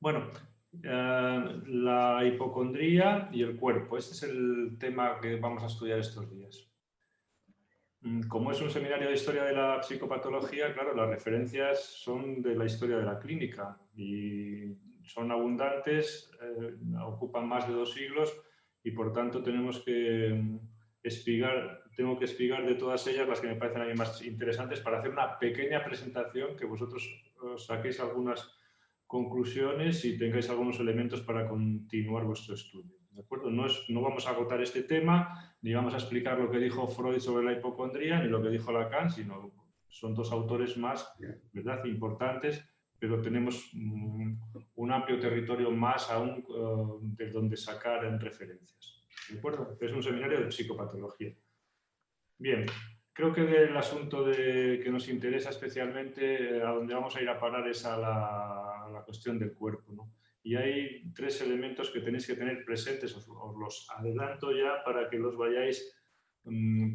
Bueno, la hipocondría y el cuerpo. Este es el tema que vamos a estudiar estos días. Como es un seminario de historia de la psicopatología, claro, las referencias son de la historia de la clínica y son abundantes, ocupan más de 2 siglos y por tanto tengo que espigar de todas ellas las que me parecen a mí más interesantes para hacer una pequeña presentación que vosotros os saquéis algunas conclusiones y tengáis algunos elementos para continuar vuestro estudio. ¿De acuerdo? No vamos a agotar este tema, ni vamos a explicar lo que dijo Freud sobre la hipocondría, ni lo que dijo Lacan, sino son 2 autores más, ¿verdad?, importantes, pero tenemos un amplio territorio más aún de donde sacar en referencias. ¿De acuerdo? Es un seminario de psicopatología. Bien, creo que del asunto que nos interesa especialmente, a donde vamos a ir a parar es a la cuestión del cuerpo, ¿no? Y hay 3 elementos que tenéis que tener presentes, os los adelanto ya para que los vayáis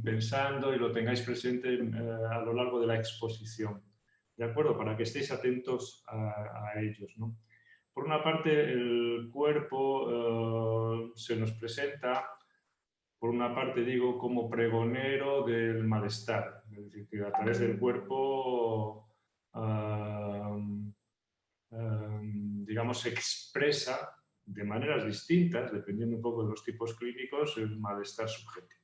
pensando y lo tengáis presente a lo largo de la exposición, ¿de acuerdo? Para que estéis atentos a ellos, ¿no? Por una parte, el cuerpo se nos presenta, por una parte digo, como pregonero del malestar, es decir, que a través del cuerpo digamos, se expresa de maneras distintas, dependiendo un poco de los tipos clínicos, el malestar subjetivo.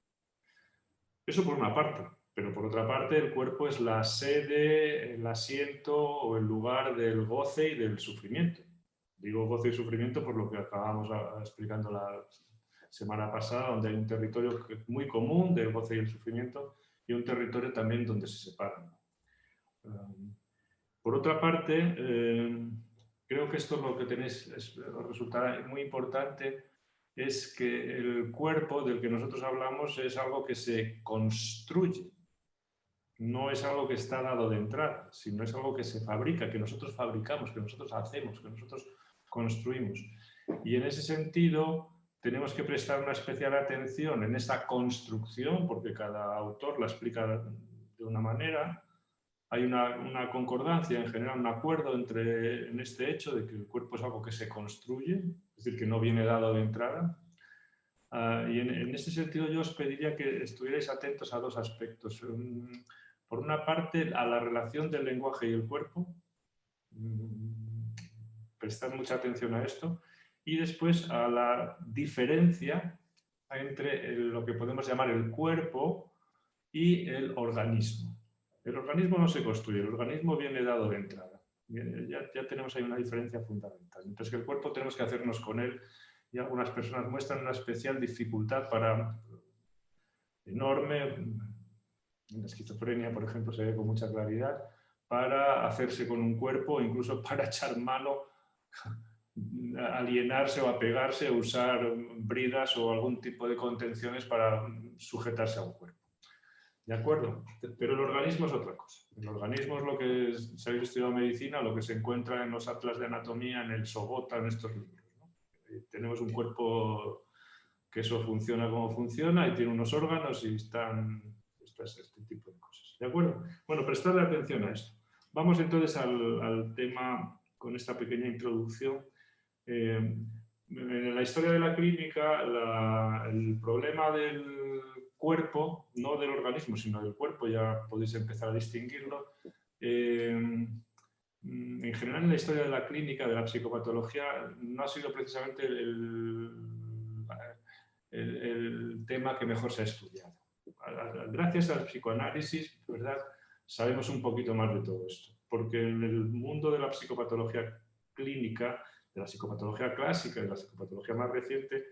Eso por una parte, pero por otra parte el cuerpo es la sede, el asiento o el lugar del goce y del sufrimiento. Digo goce y sufrimiento por lo que acabamos explicando la semana pasada, donde hay un territorio muy común del goce y el sufrimiento y un territorio también donde se separan. Por otra parte, creo que esto es lo que tenéis, os resultará muy importante, es que el cuerpo del que nosotros hablamos es algo que se construye, no es algo que está dado de entrada, sino es algo que se fabrica, que nosotros fabricamos, que nosotros hacemos, que nosotros construimos. Y en ese sentido tenemos que prestar una especial atención en esa construcción, porque cada autor la explica de una manera. Hay una concordancia, en general un acuerdo en este hecho de que el cuerpo es algo que se construye, es decir, que no viene dado de entrada. Y en este sentido yo os pediría que estuvierais atentos a 2 aspectos. Por una parte, a la relación del lenguaje y el cuerpo. Prestad mucha atención a esto. Y después a la diferencia entre lo que podemos llamar el cuerpo y el organismo. El organismo no se construye, el organismo viene dado de entrada. Ya tenemos ahí una diferencia fundamental. Mientras que el cuerpo tenemos que hacernos con él y algunas personas muestran una especial dificultad enorme, en la esquizofrenia, por ejemplo, se ve con mucha claridad, para hacerse con un cuerpo, incluso para echar mano, alienarse o apegarse, o usar bridas o algún tipo de contenciones para sujetarse a un cuerpo. ¿De acuerdo? Pero el organismo es otra cosa. El organismo es lo que, si habéis estudiado medicina, lo que se encuentra en los atlas de anatomía, en el Sogota, en estos libros, ¿no? Tenemos un cuerpo que eso funciona como funciona y tiene unos órganos y están este tipo de cosas. ¿De acuerdo? Bueno, prestadle atención a esto. Vamos entonces al tema con esta pequeña introducción. En la historia de la clínica, el problema del cuerpo, no del organismo, sino del cuerpo, ya podéis empezar a distinguirlo. En general, en la historia de la clínica, de la psicopatología, no ha sido precisamente el tema que mejor se ha estudiado. Gracias al psicoanálisis, ¿verdad?, sabemos un poquito más de todo esto, porque en el mundo de la psicopatología clínica, de la psicopatología clásica y de la psicopatología más reciente,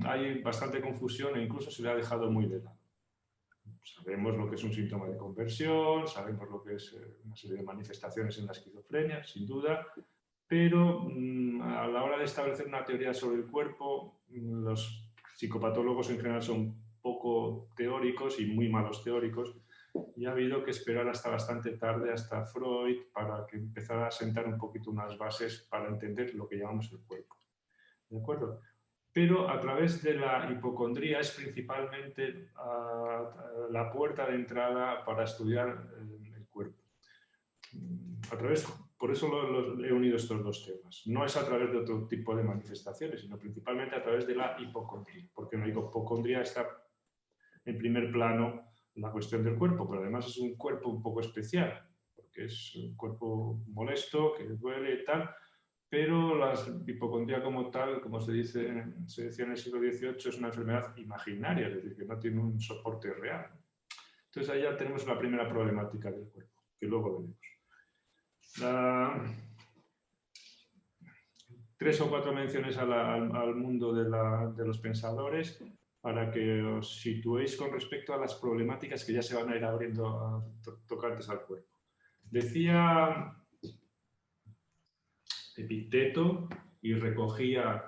hay bastante confusión e incluso se le ha dejado muy de lado. Sabemos lo que es un síntoma de conversión, sabemos lo que es una serie de manifestaciones en la esquizofrenia, sin duda, pero a la hora de establecer una teoría sobre el cuerpo, los psicopatólogos en general son poco teóricos y muy malos teóricos, y ha habido que esperar hasta bastante tarde, hasta Freud, para que empezara a sentar un poquito unas bases para entender lo que llamamos el cuerpo. ¿De acuerdo? Pero a través de la hipocondría es principalmente la puerta de entrada para estudiar el cuerpo. A través por eso he unido estos dos temas. No es a través de otro tipo de manifestaciones, sino principalmente a través de la hipocondría, porque en la hipocondría está en primer plano la cuestión del cuerpo, pero además es un cuerpo un poco especial, porque es un cuerpo molesto, que duele y tal, pero la hipocondría como tal, como se decía en el siglo XVIII, es una enfermedad imaginaria, es decir, que no tiene un soporte real. Entonces ahí ya tenemos la primera problemática del cuerpo, que luego veremos. 3 o 4 menciones al mundo de los pensadores para que os situéis con respecto a las problemáticas que ya se van a ir abriendo tocantes al cuerpo. Decía Epicteto, y recogía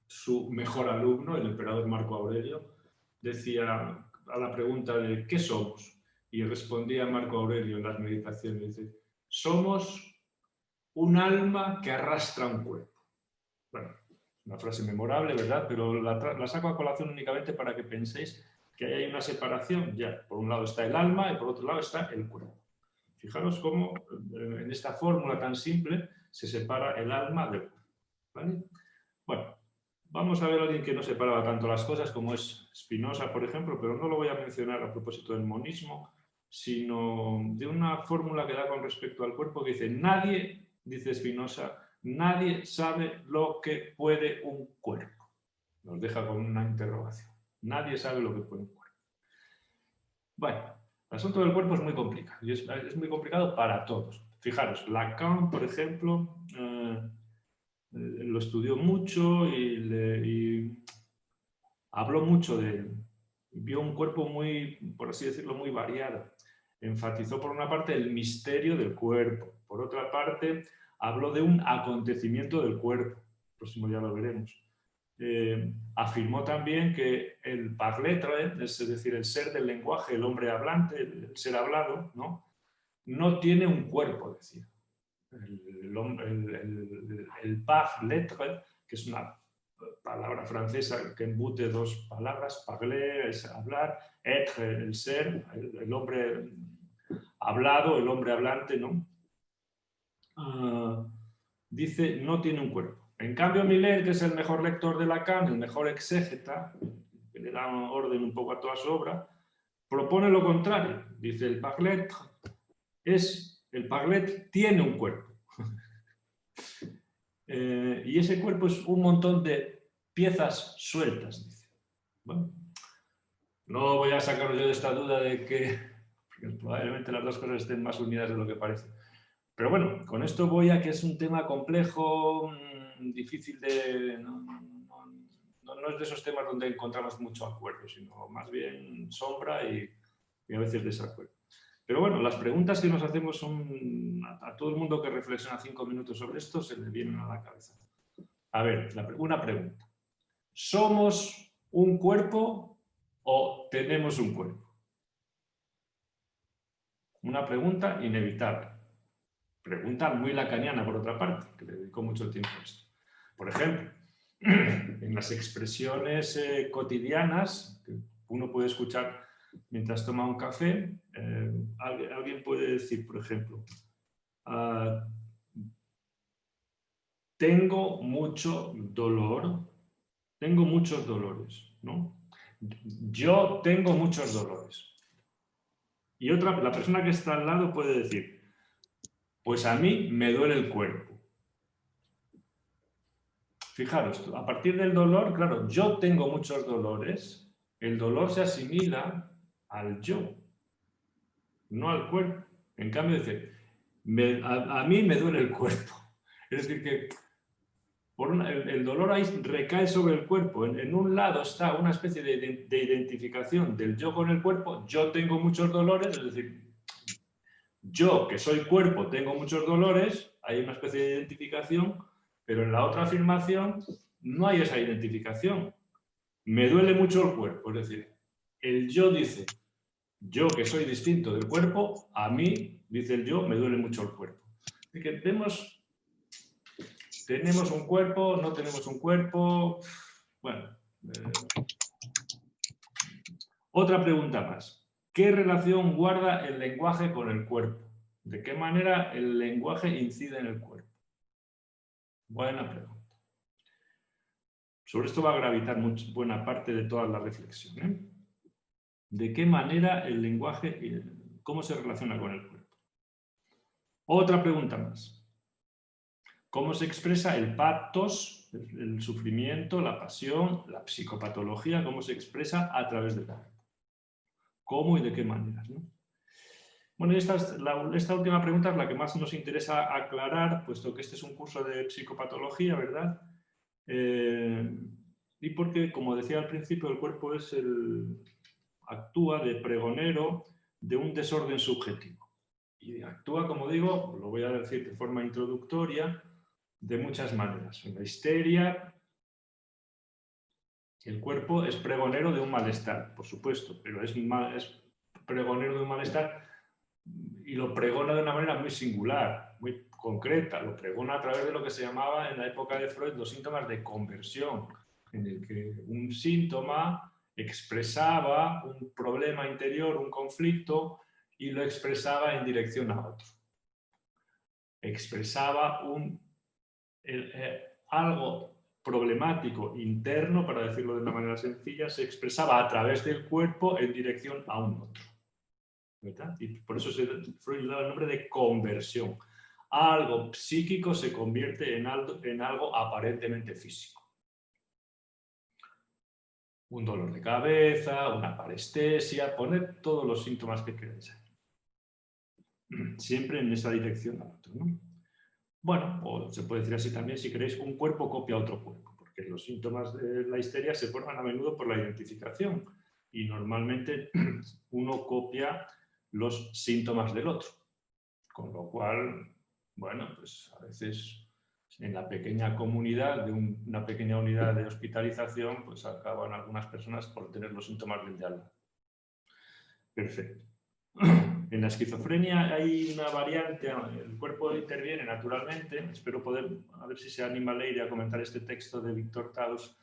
su mejor alumno, el emperador Marco Aurelio, decía a la pregunta de ¿qué somos? Y respondía Marco Aurelio en las meditaciones, dice, somos un alma que arrastra un cuerpo. Bueno, una frase memorable, ¿verdad? Pero la saco a colación únicamente para que penséis que hay una separación. Ya, por un lado está el alma y por otro lado está el cuerpo. Fijaros cómo en esta fórmula tan simple se separa el alma del cuerpo. ¿Vale? Bueno, vamos a ver a alguien que no separaba tanto las cosas como es Spinoza, por ejemplo, pero no lo voy a mencionar a propósito del monismo, sino de una fórmula que da con respecto al cuerpo que dice, nadie, dice Spinoza, nadie sabe lo que puede un cuerpo. Nos deja con una interrogación. Nadie sabe lo que puede un cuerpo. Bueno, el asunto del cuerpo es muy complicado y es muy complicado para todos. Fijaros, Lacan, por ejemplo, lo estudió mucho y habló mucho de él. Vio un cuerpo muy, por así decirlo, muy variado. Enfatizó por una parte el misterio del cuerpo, por otra parte habló de un acontecimiento del cuerpo, el próximo ya lo veremos. Afirmó también que el parletre, es decir, el ser del lenguaje, el hombre hablante, el ser hablado, no tiene un cuerpo, decía. El parletre, que es una palabra francesa que embute dos palabras, parler es hablar, être el ser, el hombre hablado, el hombre hablante, ¿no? Dice, no tiene un cuerpo. En cambio, Millet, que es el mejor lector de Lacan, el mejor exégeta, que le da orden un poco a toda su obra, propone lo contrario. Dice, el parlet tiene un cuerpo. Y ese cuerpo es un montón de piezas sueltas, dice. Bueno, no voy a sacaros yo de esta duda de que probablemente las dos cosas estén más unidas de lo que parece. Pero bueno, con esto voy a que es un tema complejo, difícil de... No es de esos temas donde encontramos mucho acuerdo, sino más bien sombra y a veces desacuerdo. Pero bueno, las preguntas que nos hacemos son... A todo el mundo que reflexiona 5 minutos sobre esto se le vienen a la cabeza. A ver, una pregunta. ¿Somos un cuerpo o tenemos un cuerpo? Una pregunta inevitable. Pregunta muy lacaniana, por otra parte, que le dedico mucho tiempo a esto. Por ejemplo, en las expresiones cotidianas que uno puede escuchar mientras toma un café, alguien puede decir, por ejemplo, tengo mucho dolor, tengo muchos dolores, ¿no? Yo tengo muchos dolores. Y la persona que está al lado puede decir, pues a mí me duele el cuerpo. Fijaros, a partir del dolor, claro, yo tengo muchos dolores, el dolor se asimila al yo, no al cuerpo. En cambio dice, a mí me duele el cuerpo. Es decir, que el dolor ahí recae sobre el cuerpo. En un lado está una especie de identificación del yo con el cuerpo. Yo tengo muchos dolores, es decir, yo que soy cuerpo tengo muchos dolores, hay una especie de identificación, pero en la otra afirmación no hay esa identificación. Me duele mucho el cuerpo, es decir, el yo dice, yo que soy distinto del cuerpo, a mí, dice el yo, me duele mucho el cuerpo. Así que tenemos un cuerpo, no tenemos un cuerpo. Bueno. Otra pregunta más. ¿Qué relación guarda el lenguaje con el cuerpo? ¿De qué manera el lenguaje incide en el cuerpo? Buena pregunta. Sobre esto va a gravitar buena parte de toda la reflexión, ¿eh? ¿De qué manera el lenguaje, cómo se relaciona con el cuerpo? Otra pregunta más. ¿Cómo se expresa el pathos, el sufrimiento, la pasión, la psicopatología? ¿Cómo se expresa a través del cuerpo? ¿Cómo y de qué maneras, ¿no? Bueno, esta última pregunta es la que más nos interesa aclarar, puesto que este es un curso de psicopatología, ¿verdad? Y porque, como decía al principio, el cuerpo actúa de pregonero de un desorden subjetivo. Y actúa, como digo, lo voy a decir de forma introductoria, de muchas maneras. En la histeria, el cuerpo es pregonero de un malestar, por supuesto, pero es pregonero de un malestar y lo pregona de una manera muy singular, muy concreta. Lo pregona a través de lo que se llamaba en la época de Freud los síntomas de conversión, en el que un síntoma expresaba un problema interior, un conflicto, y lo expresaba en dirección a otro. Expresaba algo problemático interno, para decirlo de una manera sencilla, se expresaba a través del cuerpo en dirección a un otro, ¿verdad? Y por eso Freud le da el nombre de conversión. Algo psíquico se convierte en algo aparentemente físico. Un dolor de cabeza, una parestesia, poned todos los síntomas que queráis ahí. Siempre en esa dirección al otro, ¿no? Bueno, o se puede decir así también, si queréis, un cuerpo copia a otro cuerpo, porque los síntomas de la histeria se forman a menudo por la identificación y normalmente uno copia los síntomas del otro. Con lo cual, bueno, pues a veces en la pequeña comunidad de una pequeña unidad de hospitalización, pues acaban algunas personas por tener los síntomas del de al lado. Perfecto. En la esquizofrenia hay una variante, el cuerpo interviene naturalmente, espero poder, a ver si se anima Leire a comentar este texto de Víctor Taus.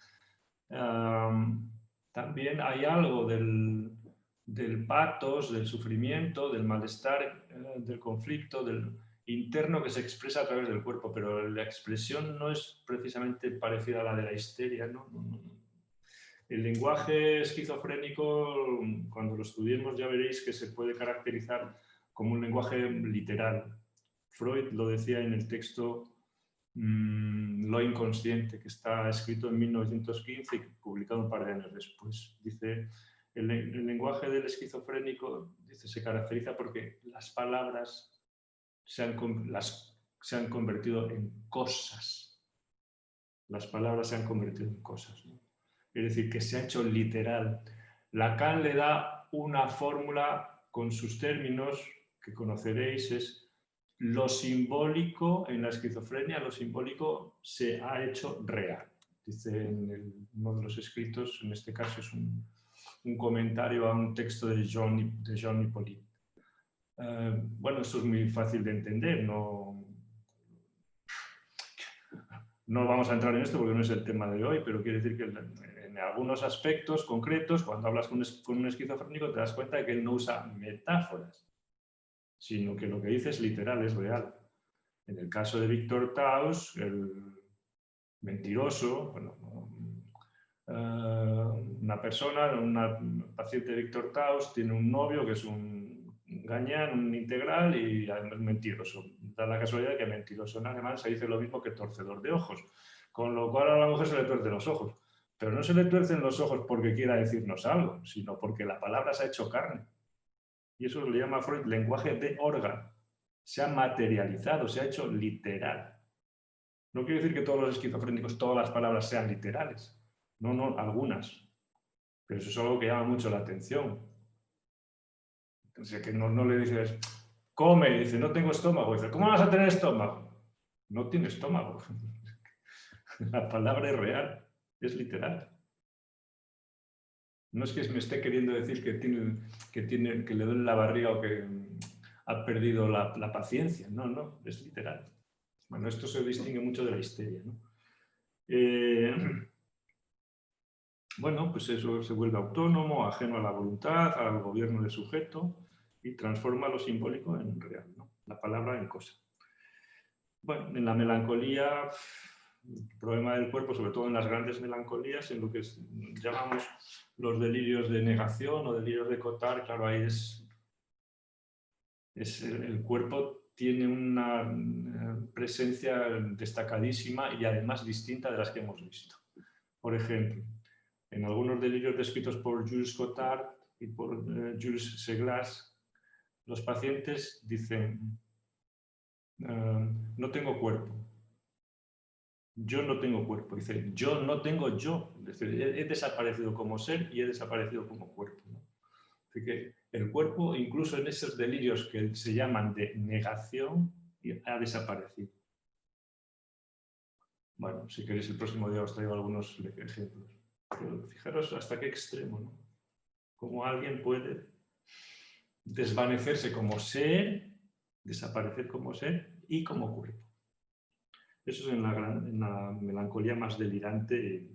También hay algo del pathos, del sufrimiento, del malestar, del conflicto, del interno que se expresa a través del cuerpo, pero la expresión no es precisamente parecida a la de la histeria, ¿no? El lenguaje esquizofrénico, cuando lo estudiemos ya veréis que se puede caracterizar como un lenguaje literal. Freud lo decía en el texto Lo inconsciente, que está escrito en 1915 y publicado un par de años después. Dice, el lenguaje del esquizofrénico dice, se caracteriza porque las palabras se han convertido en cosas. Las palabras se han convertido en cosas, ¿no? Es decir, que se ha hecho literal. Lacan le da una fórmula con sus términos que conoceréis, es lo simbólico en la esquizofrenia, lo simbólico se ha hecho real. Dice en uno de los escritos, en este caso es un comentario a un texto de Jean Hippolyte. Bueno, esto es muy fácil de entender, no vamos a entrar en esto porque no es el tema de hoy, pero quiere decir que en algunos aspectos concretos, cuando hablas con un esquizofrénico, te das cuenta de que él no usa metáforas, sino que lo que dice es literal, es real. En el caso de Víctor Taus, el mentiroso, bueno, una persona, una paciente de Víctor Taus, tiene un novio que es un gañán, un integral y además mentiroso. Da la casualidad de que mentiroso en alemán se dice lo mismo que torcedor de ojos, con lo cual a la mujer se le tuercen los ojos. Pero no se le tuercen los ojos porque quiera decirnos algo, sino porque la palabra se ha hecho carne. Y eso le llama Freud lenguaje de órgano. Se ha materializado, se ha hecho literal. No quiere decir que todos los esquizofrénicos, todas las palabras sean literales. No, algunas. Pero eso es algo que llama mucho la atención. O sea, que no le dices, come, y dice, no tengo estómago. Y dice, ¿cómo vas a tener estómago? No tiene estómago. La palabra es real, es literal. No es que me esté queriendo decir que le duele la barriga o que ha perdido la paciencia. No, es literal. Bueno, esto se distingue mucho de la histeria, ¿no? Bueno, pues eso se vuelve autónomo, ajeno a la voluntad, al gobierno del sujeto y transforma lo simbólico en real, ¿no? la palabra en cosa. Bueno, en la melancolía, el problema del cuerpo, sobre todo en las grandes melancolías, en lo que llamamos los delirios de negación o delirios de Cotard, claro, ahí el cuerpo tiene una presencia destacadísima y además distinta de las que hemos visto. Por ejemplo, en algunos delirios descritos por Jules Cotard y por Jules Seglas, los pacientes dicen, no tengo cuerpo. Yo no tengo cuerpo. Dice, yo no tengo yo. Es decir, he desaparecido como ser y he desaparecido como cuerpo, ¿no? Así que el cuerpo, incluso en esos delirios que se llaman de negación, ha desaparecido. Bueno, si queréis el próximo día os traigo algunos ejemplos. Pero fijaros hasta qué extremo, ¿no? Cómo alguien puede desvanecerse como ser, desaparecer como ser y como cuerpo. Eso es en la melancolía más delirante,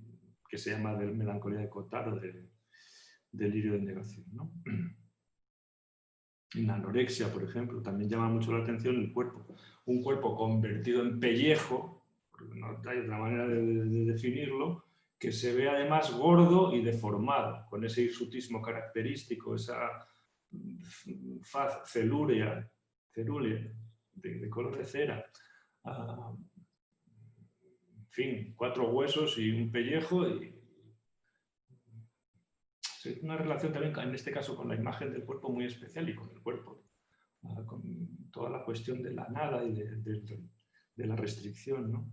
que se llama melancolía de Cotard o delirio de negación, ¿no? En la anorexia, por ejemplo, también llama mucho la atención el cuerpo. Un cuerpo convertido en pellejo, porque no hay otra manera de definirlo, que se ve además gordo y deformado, con ese hirsutismo característico, esa faz cerúlea de color de cera. En fin, 4 huesos y un pellejo. Es una relación también, en este caso, con la imagen del cuerpo muy especial y con el cuerpo, con toda la cuestión de la nada y de la restricción, ¿no?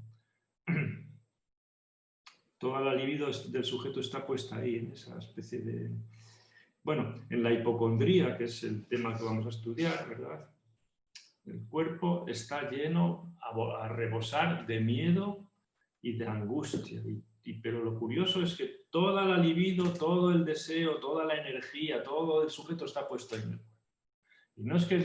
Toda la libido del sujeto está puesta ahí, en esa especie de... Bueno, en la hipocondría, que es el tema que vamos a estudiar, ¿verdad? El cuerpo está lleno a rebosar de miedo y de angustia. Pero lo curioso es que toda la libido, todo el deseo, toda la energía, todo el sujeto está puesto en el cuerpo. Y no es que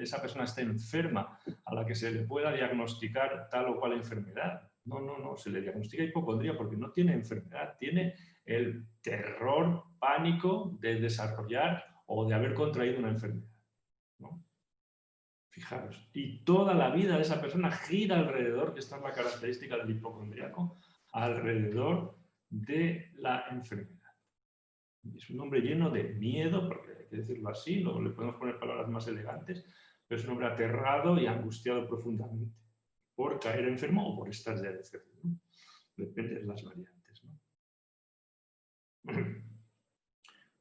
esa persona esté enferma a la que se le pueda diagnosticar tal o cual enfermedad. No, se le diagnostica hipocondría porque no tiene enfermedad, tiene el terror, pánico de desarrollar o de haber contraído una enfermedad, ¿no? Fijaros, y toda la vida de esa persona gira alrededor, que esta es la característica del hipocondríaco, alrededor de la enfermedad. Es un hombre lleno de miedo, porque hay que decirlo así, luego le podemos poner palabras más elegantes, pero es un hombre aterrado y angustiado profundamente por caer enfermo o por estar ya enfermo, ¿no? Depende de las variantes, ¿no?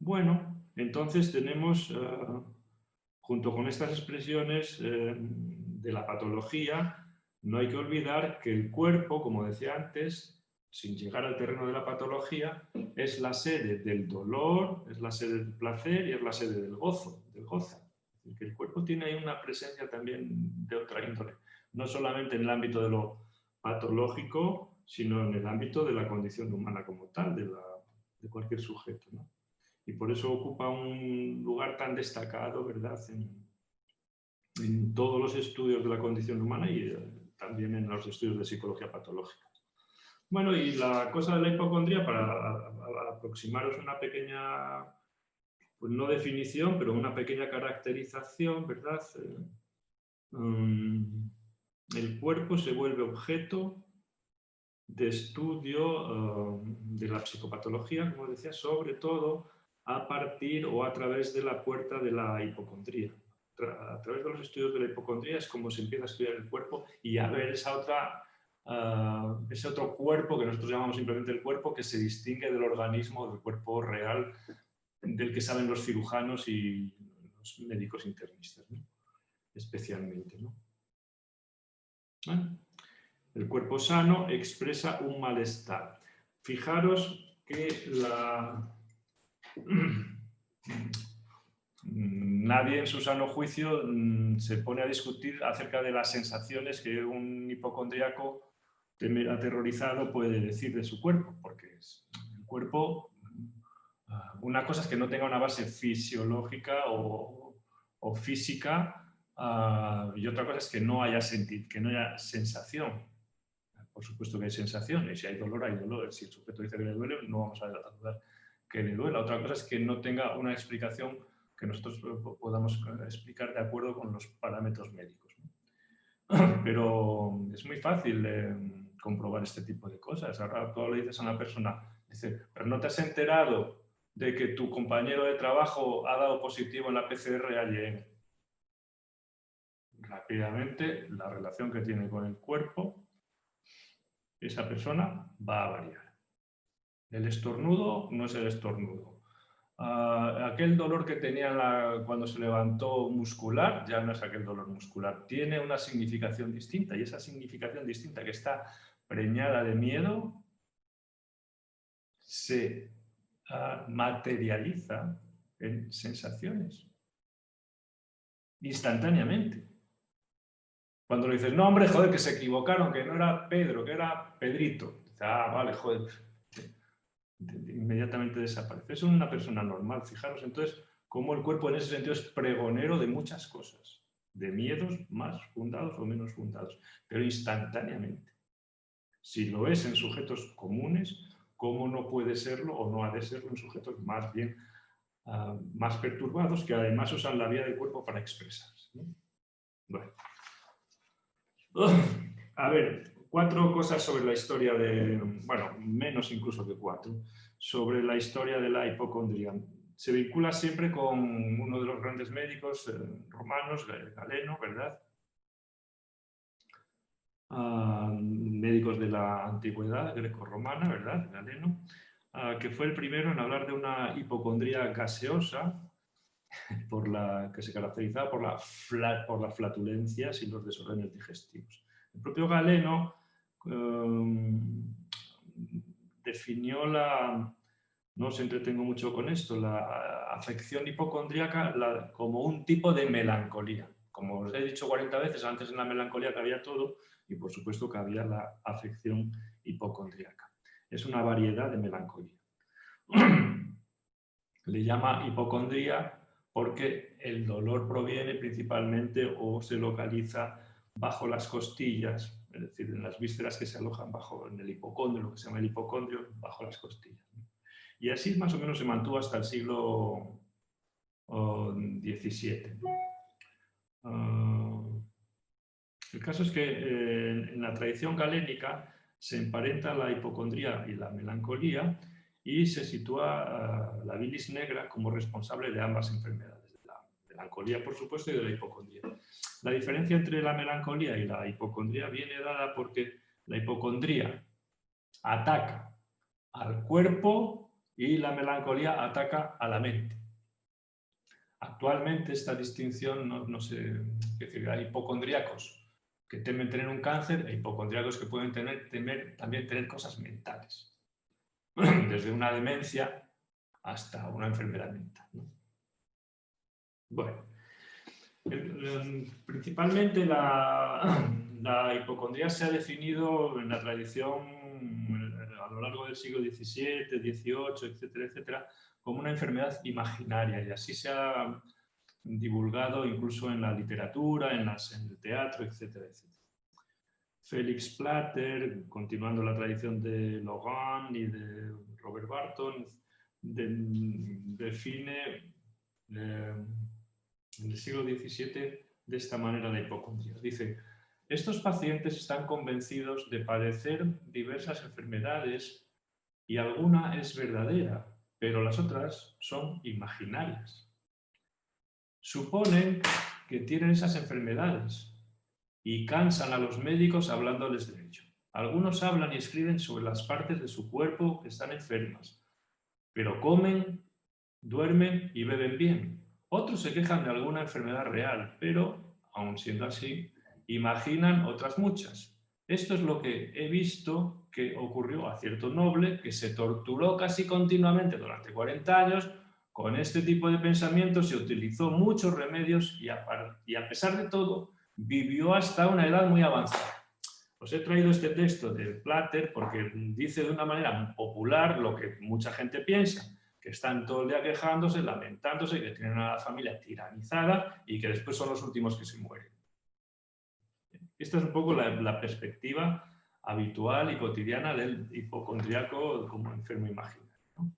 Bueno, entonces tenemos, junto con estas expresiones de la patología, no hay que olvidar que el cuerpo, como decía antes, sin llegar al terreno de la patología, es la sede del dolor, es la sede del placer y es la sede del gozo, del goza. Es decir, que el cuerpo tiene ahí una presencia también de otra índole, no solamente en el ámbito de lo patológico, sino en el ámbito de la condición humana como tal, de cualquier sujeto, ¿no? Y por eso ocupa un lugar tan destacado, ¿verdad?, en todos los estudios de la condición humana y también en los estudios de psicología patológica. Bueno, y la cosa de la hipocondría, para aproximaros una pequeña, pues no definición, pero una pequeña caracterización, ¿verdad? El cuerpo se vuelve objeto de estudio de la psicopatología, como decía, sobre todo a partir o a través de la puerta de la hipocondría. A través de los estudios de la hipocondría es como se empieza a estudiar el cuerpo y a ver ese otro cuerpo que nosotros llamamos simplemente el cuerpo, que se distingue del organismo, del cuerpo real, del que saben los cirujanos y los médicos internistas, ¿no? Especialmente, ¿no? Bueno, el cuerpo sano expresa un malestar. Fijaros que nadie en su sano juicio se pone a discutir acerca de las sensaciones que un hipocondríaco aterrorizado puede decir de su cuerpo, porque el cuerpo, una cosa es que no tenga una base fisiológica o física, y otra cosa es que no haya sensación. Por supuesto que hay sensación, y si hay dolor, hay dolor. Si el sujeto dice que le duele, no vamos a dudar que le duela. Otra cosa es que no tenga una explicación que nosotros podamos explicar de acuerdo con los parámetros médicos, ¿no? Pero es muy fácil comprobar este tipo de cosas. Ahora tú le dices a una persona, dice, pero ¿no te has enterado de que tu compañero de trabajo ha dado positivo en la PCR ayer? Rápidamente, la relación que tiene con el cuerpo, esa persona va a variar. El estornudo no es el estornudo. Aquel dolor que tenía cuando se levantó muscular, ya no es aquel dolor muscular, tiene una significación distinta, y esa significación distinta que está preñada de miedo se materializa en sensaciones instantáneamente. Cuando le dices, no hombre, joder, que se equivocaron, que no era Pedro, que era Pedrito, dice, vale, joder, inmediatamente desaparece. Es una persona normal. Fijaros entonces cómo el cuerpo en ese sentido es pregonero de muchas cosas, de miedos más fundados o menos fundados, pero instantáneamente. Si lo es en sujetos comunes, ¿cómo no puede serlo o no ha de serlo en sujetos más bien más perturbados, que además usan la vía del cuerpo para expresarse, ¿no? Bueno. A ver, 4 cosas sobre la historia bueno, menos incluso que 4, sobre la historia de la hipocondría. Se vincula siempre con uno de los grandes médicos romanos, Galeno, ¿verdad? Médicos de la antigüedad grecorromana, ¿verdad? Galeno, que fue el primero en hablar de una hipocondría gaseosa, que se caracterizaba por las flatulencias y los desórdenes digestivos. El propio Galeno definió no os entretengo mucho con esto, la afección hipocondríaca como un tipo de melancolía. Como os he dicho 40 veces, antes en la melancolía que había todo y por supuesto que había la afección hipocondríaca. Es una variedad de melancolía. Le llama hipocondría porque el dolor proviene principalmente o se localiza bajo las costillas, es decir, en las vísceras que se alojan en el hipocondrio, lo que se llama el hipocondrio, bajo las costillas. Y así más o menos se mantuvo hasta el siglo XVII. El caso es que en la tradición galénica se emparenta la hipocondría y la melancolía y se sitúa la bilis negra como responsable de ambas enfermedades, de la melancolía, por supuesto, y de la hipocondría. La diferencia entre la melancolía y la hipocondría viene dada porque la hipocondría ataca al cuerpo y la melancolía ataca a la mente. Actualmente esta distinción no se... Es decir, hay hipocondríacos que temen tener un cáncer e hipocondríacos que pueden también tener cosas mentales. Desde una demencia hasta una enfermedad mental, ¿no? Bueno, principalmente la hipocondría se ha definido en la tradición a lo largo del siglo XVII, XVIII, etcétera, etcétera, como una enfermedad imaginaria, y así se ha divulgado incluso en la literatura, en el teatro, etcétera, etcétera. Félix Plater, continuando la tradición de Logan y de Robert Barton, define en el siglo XVII de esta manera la hipocondría. Dice, estos pacientes están convencidos de padecer diversas enfermedades y alguna es verdadera, pero las otras son imaginarias. Suponen que tienen esas enfermedades y cansan a los médicos hablándoles de ello. Algunos hablan y escriben sobre las partes de su cuerpo que están enfermas, pero comen, duermen y beben bien. Otros se quejan de alguna enfermedad real, pero, aun siendo así, imaginan otras muchas. Esto es lo que he visto que ocurrió a cierto noble que se torturó casi continuamente durante 40 años. Con este tipo de pensamientos se utilizó muchos remedios y a pesar de todo vivió hasta una edad muy avanzada. Os he traído este texto de Plater porque dice de una manera popular lo que mucha gente piensa, que están todo el día quejándose, lamentándose, que tienen a la familia tiranizada y que después son los últimos que se mueren. Esta es un poco la perspectiva habitual y cotidiana del hipocondríaco como enfermo imaginario, ¿no?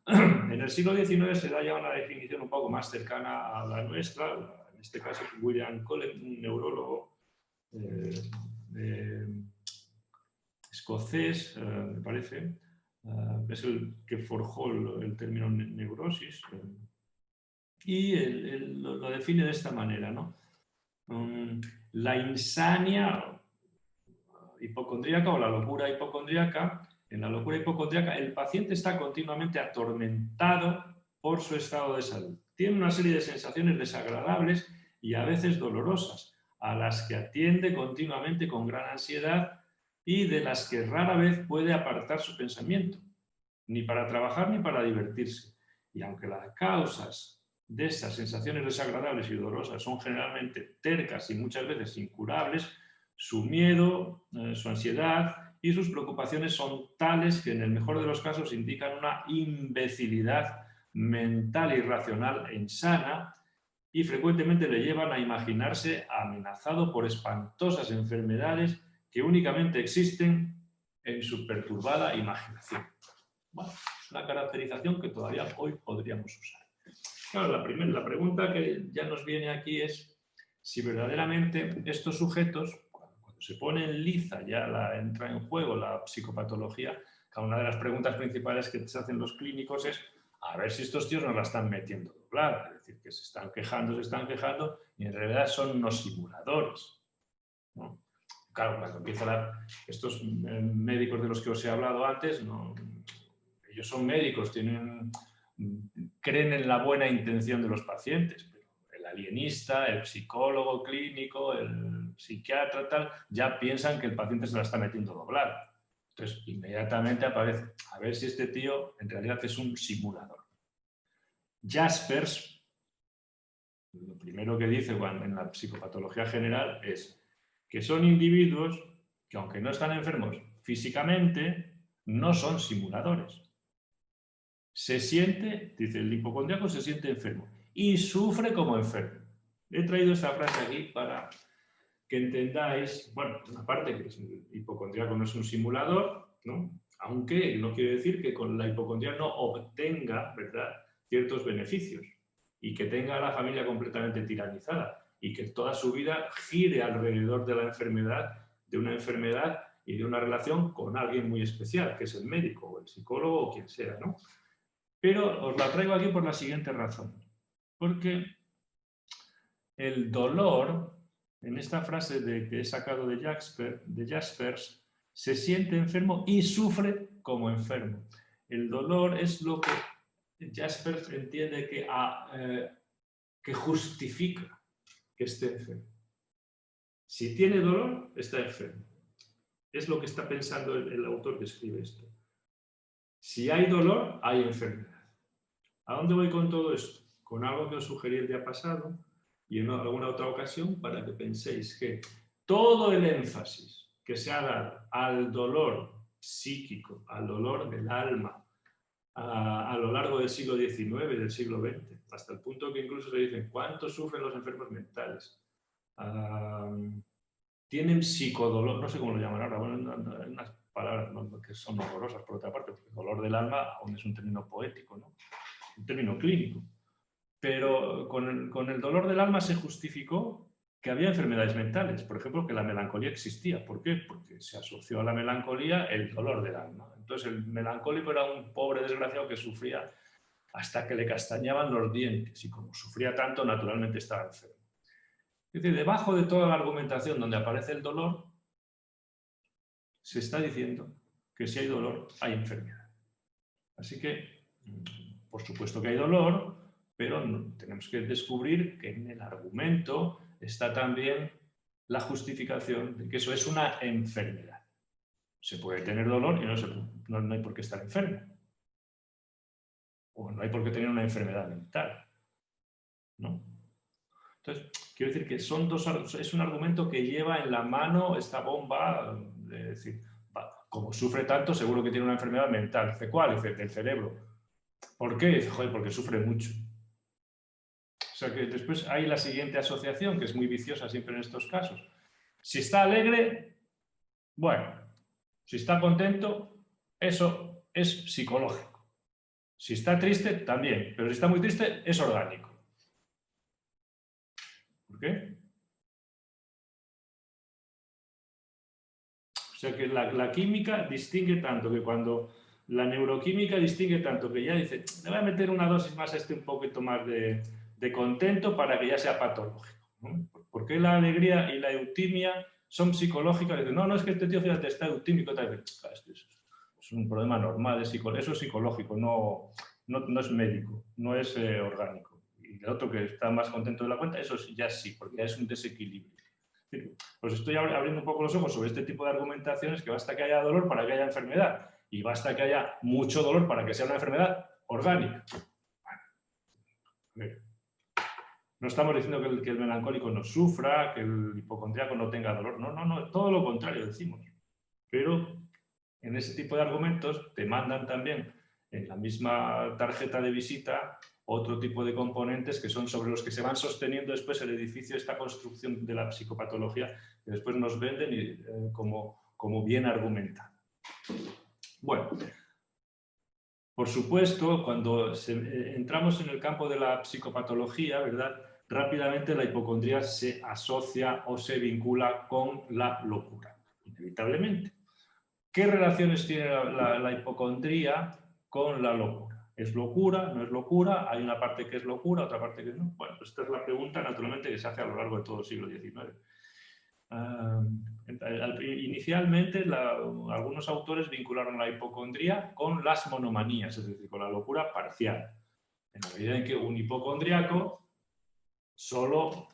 En el siglo XIX se da ya una definición un poco más cercana a la nuestra, en este caso William Collett, un neurólogo escocés, me parece, es el que forjó el término neurosis, y él lo define de esta manera, ¿no? La insania hipocondríaca o la locura hipocondríaca. En la locura hipocondríaca, el paciente está continuamente atormentado por su estado de salud. Tiene una serie de sensaciones desagradables y a veces dolorosas, a las que atiende continuamente con gran ansiedad y de las que rara vez puede apartar su pensamiento, ni para trabajar ni para divertirse. Y aunque las causas de estas sensaciones desagradables y dolorosas son generalmente tercas y muchas veces incurables, su miedo, su ansiedad y sus preocupaciones son tales que en el mejor de los casos indican una imbecilidad mental irracional e insana y frecuentemente le llevan a imaginarse amenazado por espantosas enfermedades que únicamente existen en su perturbada imaginación. Bueno, es una caracterización que todavía hoy podríamos usar. Claro, la pregunta que ya nos viene aquí es si verdaderamente estos sujetos, cuando se pone en liza, ya entra en juego la psicopatología, que una de las preguntas principales que se hacen los clínicos es a ver si estos tíos nos la están metiendo doblada, es decir, que se están quejando y en realidad son unos simuladores, ¿no? Claro, cuando empiezan estos médicos de los que os he hablado antes, ¿no? Ellos son médicos, creen en la buena intención de los pacientes, pero el alienista, el psicólogo clínico, el psiquiatra, tal, ya piensan que el paciente se la está metiendo doblada. Entonces, inmediatamente aparece, a ver si este tío en realidad es un simulador. Jaspers, lo primero que dice en la psicopatología general es que son individuos que, aunque no están enfermos físicamente, no son simuladores. Se siente, dice el hipocondríaco, se siente enfermo y sufre como enfermo. He traído esta frase aquí para que entendáis, bueno, una parte que el hipocondríaco no es un simulador, ¿no? Aunque no quiere decir que con la hipocondría no obtenga, ¿verdad?, ciertos beneficios y que tenga a la familia completamente tiranizada y que toda su vida gire alrededor de la enfermedad, de una enfermedad y de una relación con alguien muy especial, que es el médico o el psicólogo o quien sea, ¿no? Pero os la traigo aquí por la siguiente razón. Porque el dolor, en esta frase que he sacado de Jaspers, se siente enfermo y sufre como enfermo. El dolor es lo que Jaspers entiende que justifica que esté enfermo. Si tiene dolor, está enfermo. Es lo que está pensando el autor que escribe esto. Si hay dolor, hay enfermedad. ¿A dónde voy con todo esto? Con algo que os sugerí el día pasado y en alguna otra ocasión para que penséis que todo el énfasis que se ha dado al dolor psíquico, al dolor del alma, a lo largo del siglo XIX y del siglo XX, hasta el punto que incluso se dicen cuánto sufren los enfermos mentales. Tienen psicodolor, no sé cómo lo llaman ahora, bueno, hay unas palabras, ¿no?, que son horrorosas por otra parte, porque el dolor del alma aún es un término poético, ¿no?, un término clínico. Pero con el dolor del alma se justificó que había enfermedades mentales, por ejemplo, que la melancolía existía. ¿Por qué? Porque se asoció a la melancolía el dolor del alma. Entonces el melancólico era un pobre desgraciado que sufría hasta que le castañaban los dientes y como sufría tanto, naturalmente estaba enfermo. Es decir, debajo de toda la argumentación donde aparece el dolor, se está diciendo que si hay dolor, hay enfermedad. Así que, por supuesto que hay dolor, pero tenemos que descubrir que en el argumento está también la justificación de que eso es una enfermedad. Se puede tener dolor y no hay por qué estar enfermo. O no hay por qué tener una enfermedad mental, ¿no? Entonces, quiero decir que es un argumento que lleva en la mano esta bomba de decir, como sufre tanto, seguro que tiene una enfermedad mental. Dice, ¿cuál? Dice, del cerebro. ¿Por qué? Dice, joder, porque sufre mucho. O sea que después hay la siguiente asociación, que es muy viciosa siempre en estos casos. Si está alegre, bueno, si está contento, eso es psicológico. Si está triste, también, pero si está muy triste, es orgánico. ¿Por qué? O sea que la química distingue tanto que cuando la neuroquímica distingue tanto que ya dice, le voy a meter una dosis más a este un poquito más de contento para que ya sea patológico, ¿no? ¿Por qué la alegría y la eutimia son psicológicas? Dicen, no, no, es que este tío, fíjate, está eutímico, tal. Es un problema normal, eso es psicológico, no es médico, no es orgánico. Y el otro que está más contento de la cuenta, eso ya sí, porque ya es un desequilibrio. Pues estoy abriendo un poco los ojos sobre este tipo de argumentaciones, que basta que haya dolor para que haya enfermedad y basta que haya mucho dolor para que sea una enfermedad orgánica. Bueno, no estamos diciendo que el melancólico no sufra, que el hipocondríaco no tenga dolor. No, todo lo contrario decimos. Pero en ese tipo de argumentos te mandan también en la misma tarjeta de visita otro tipo de componentes que son sobre los que se van sosteniendo después el edificio, esta construcción de la psicopatología, que después nos venden como bien argumentada. Bueno, por supuesto, cuando entramos en el campo de la psicopatología, ¿verdad?, rápidamente la hipocondría se asocia o se vincula con la locura, inevitablemente. ¿Qué relaciones tiene la hipocondría con la locura? ¿Es locura? ¿No es locura? ¿Hay una parte que es locura, otra parte que no? Bueno, pues esta es la pregunta, naturalmente, que se hace a lo largo de todo el siglo XIX. Inicialmente, algunos autores vincularon la hipocondría con las monomanías, es decir, con la locura parcial. En la medida en que un hipocondríaco solo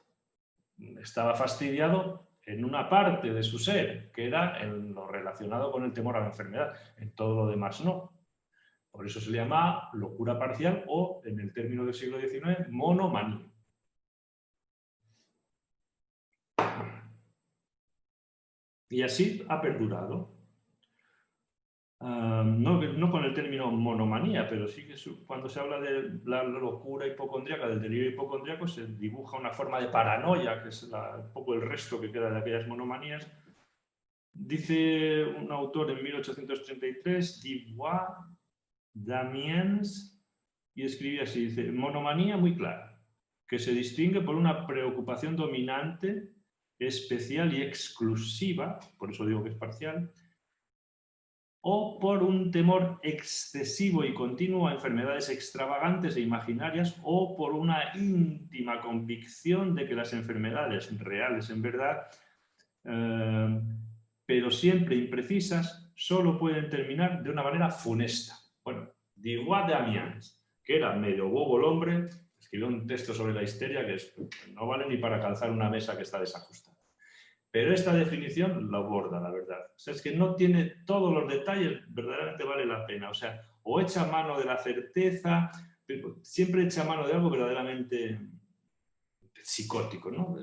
estaba fastidiado en una parte de su ser, que era en lo relacionado con el temor a la enfermedad. En todo lo demás no. Por eso se le llama locura parcial o, en el término del siglo XIX, monomanía. Y así ha perdurado. No con el término monomanía, pero sí que cuando se habla de la locura hipocondríaca, del delirio hipocondríaco, se dibuja una forma de paranoia, que es un poco el resto que queda de aquellas monomanías. Dice un autor en 1833, Dubois, Damiens, y escribe así, dice, monomanía muy clara, que se distingue por una preocupación dominante, especial y exclusiva, por eso digo que es parcial, o por un temor excesivo y continuo a enfermedades extravagantes e imaginarias, o por una íntima convicción de que las enfermedades reales en verdad, pero siempre imprecisas, solo pueden terminar de una manera funesta. Bueno, Dubois de Amiens, que era medio bobo el hombre, escribió un texto sobre la histeria que no vale ni para calzar una mesa que está desajustada. Pero esta definición la aborda, la verdad. O sea, es que no tiene todos los detalles, verdaderamente vale la pena. O sea, o echa mano de la certeza, pero siempre echa mano de algo verdaderamente psicótico, ¿no?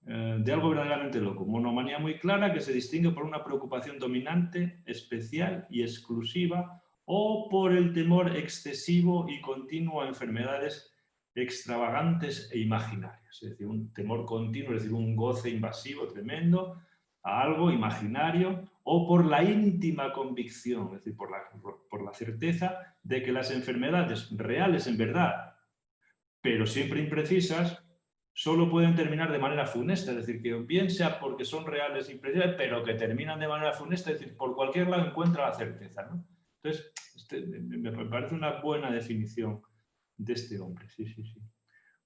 De algo verdaderamente loco. Monomanía muy clara que se distingue por una preocupación dominante, especial y exclusiva, o por el temor excesivo y continuo a enfermedades extravagantes e imaginarias. Es decir, un temor continuo, es decir, un goce invasivo tremendo a algo imaginario, o por la íntima convicción, es decir, por la certeza de que las enfermedades reales en verdad, pero siempre imprecisas, solo pueden terminar de manera funesta, es decir, que bien sea porque son reales y imprecisas, pero que terminan de manera funesta, es decir, por cualquier lado encuentra la certeza, ¿no? Entonces, me parece una buena definición de este hombre, sí.